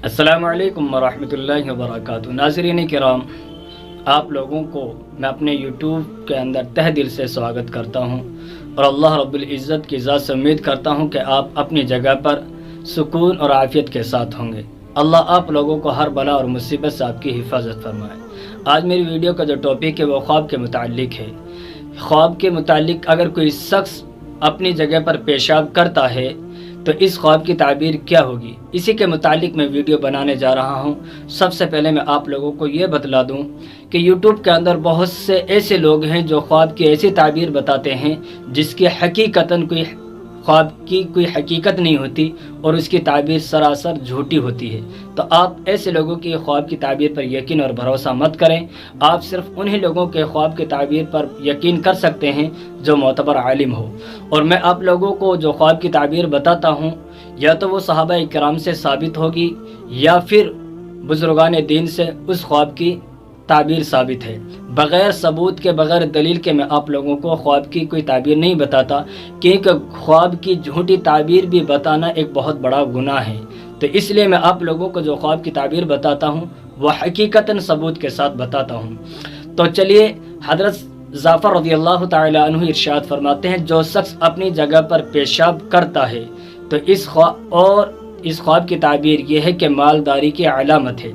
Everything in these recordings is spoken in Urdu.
السلام علیکم ورحمۃ اللہ وبرکاتہ۔ ناظرین کرام، آپ لوگوں کو میں اپنے یوٹیوب کے اندر تہ دل سے سواگت کرتا ہوں اور اللہ رب العزت کی ذات سے امید کرتا ہوں کہ آپ اپنی جگہ پر سکون اور عافیت کے ساتھ ہوں گے۔ اللہ آپ لوگوں کو ہر بلا اور مصیبت سے آپ کی حفاظت فرمائے۔ آج میری ویڈیو کا جو ٹاپک ہے وہ خواب کے متعلق ہے۔ خواب کے متعلق اگر کوئی شخص اپنی جگہ پر پیشاب کرتا ہے تو اس خواب کی تعبیر کیا ہوگی، اسی کے متعلق میں ویڈیو بنانے جا رہا ہوں۔ سب سے پہلے میں آپ لوگوں کو یہ بتلا دوں کہ یوٹیوب کے اندر بہت سے ایسے لوگ ہیں جو خواب کی ایسی تعبیر بتاتے ہیں جس کی حقیقتاً خواب کی کوئی حقیقت نہیں ہوتی اور اس کی تعبیر سراسر جھوٹی ہوتی ہے۔ تو آپ ایسے لوگوں کی خواب کی تعبیر پر یقین اور بھروسہ مت کریں۔ آپ صرف انہی لوگوں کے خواب کی تعبیر پر یقین کر سکتے ہیں جو معتبر عالم ہو، اور میں آپ لوگوں کو جو خواب کی تعبیر بتاتا ہوں یا تو وہ صحابہ کرام سے ثابت ہوگی یا پھر بزرگان دین سے اس خواب کی تعبیر ثابت ہے۔ بغیر ثبوت کے، بغیر دلیل کے میں آپ لوگوں کو خواب کی کوئی تعبیر نہیں بتاتا، کیونکہ خواب کی جھوٹی تعبیر بھی بتانا ایک بہت بڑا گناہ ہے۔ تو اس لیے میں آپ لوگوں کو جو خواب کی تعبیر بتاتا ہوں وہ حقیقتاً ثبوت کے ساتھ بتاتا ہوں۔ تو چلیے، حضرت جعفر رضی اللہ تعالی عنہ ارشاد فرماتے ہیں، جو شخص اپنی جگہ پر پیشاب کرتا ہے تو اس خواب کی تعبیر یہ ہے کہ مالداری کی علامت ہے۔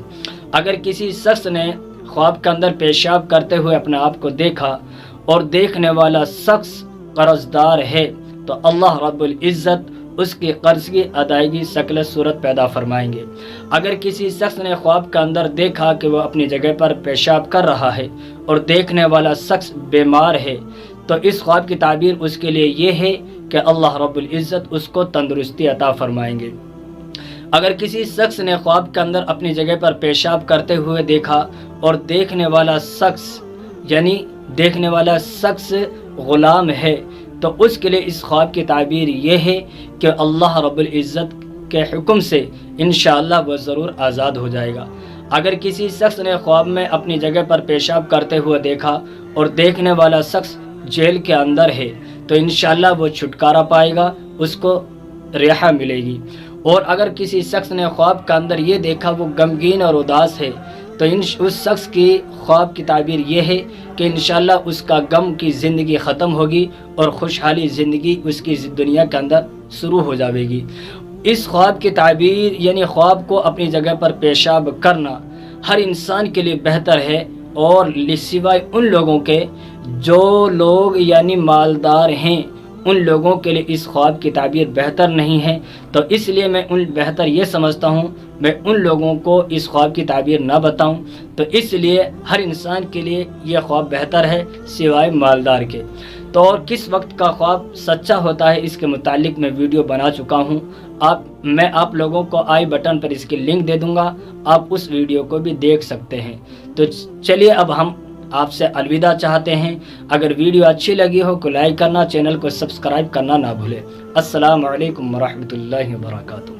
اگر کسی شخص نے خواب کے اندر پیشاب کرتے ہوئے اپنے آپ کو دیکھا اور دیکھنے والا شخص قرض دار ہے تو اللہ رب العزت اس کی قرض کی ادائیگی شکل صورت پیدا فرمائیں گے۔ اگر کسی شخص نے خواب کے اندر دیکھا کہ وہ اپنی جگہ پر پیشاب کر رہا ہے اور دیکھنے والا شخص بیمار ہے تو اس خواب کی تعبیر اس کے لیے یہ ہے کہ اللہ رب العزت اس کو تندرستی عطا فرمائیں گے۔ اگر کسی شخص نے خواب کے اندر اپنی جگہ پر پیشاب کرتے ہوئے دیکھا اور دیکھنے والا شخص غلام ہے تو اس کے لیے اس خواب کی تعبیر یہ ہے کہ اللہ رب العزت کے حکم سے انشاءاللہ وہ ضرور آزاد ہو جائے گا۔ اگر کسی شخص نے خواب میں اپنی جگہ پر پیشاب کرتے ہوئے دیکھا اور دیکھنے والا شخص جیل کے اندر ہے تو انشاءاللہ وہ چھٹکارا پائے گا، اس کو رہا ملے گی۔ اور اگر کسی شخص نے خواب کے اندر یہ دیکھا وہ غمگین اور اداس ہے تو اس شخص کی خواب کی تعبیر یہ ہے کہ انشاءاللہ اس کا غم کی زندگی ختم ہوگی اور خوشحالی زندگی اس کی دنیا کے اندر شروع ہو جائے گی۔ اس خواب کی تعبیر یعنی خواب کو اپنی جگہ پر پیشاب کرنا ہر انسان کے لیے بہتر ہے، اور سوائے ان لوگوں کے جو لوگ یعنی مالدار ہیں، ان لوگوں کے لیے اس خواب کی تعبیر بہتر نہیں ہے۔ تو اس لیے میں بہتر یہ سمجھتا ہوں میں ان لوگوں کو اس خواب کی تعبیر نہ بتاؤں۔ تو اس لیے ہر انسان کے لیے یہ خواب بہتر ہے سوائے مالدار کے۔ تو اور کس وقت کا خواب سچا ہوتا ہے اس کے متعلق میں ویڈیو بنا چکا ہوں، میں آپ لوگوں کو آئی بٹن پر اس کی لنک دے دوں گا، آپ اس ویڈیو کو بھی دیکھ سکتے ہیں۔ تو چلیے اب ہم آپ سے الوداع چاہتے ہیں۔ اگر ویڈیو اچھی لگی ہو تو لائک کرنا، چینل کو سبسکرائب کرنا نہ بھولیں۔ السلام علیکم ورحمۃ اللہ وبرکاتہ۔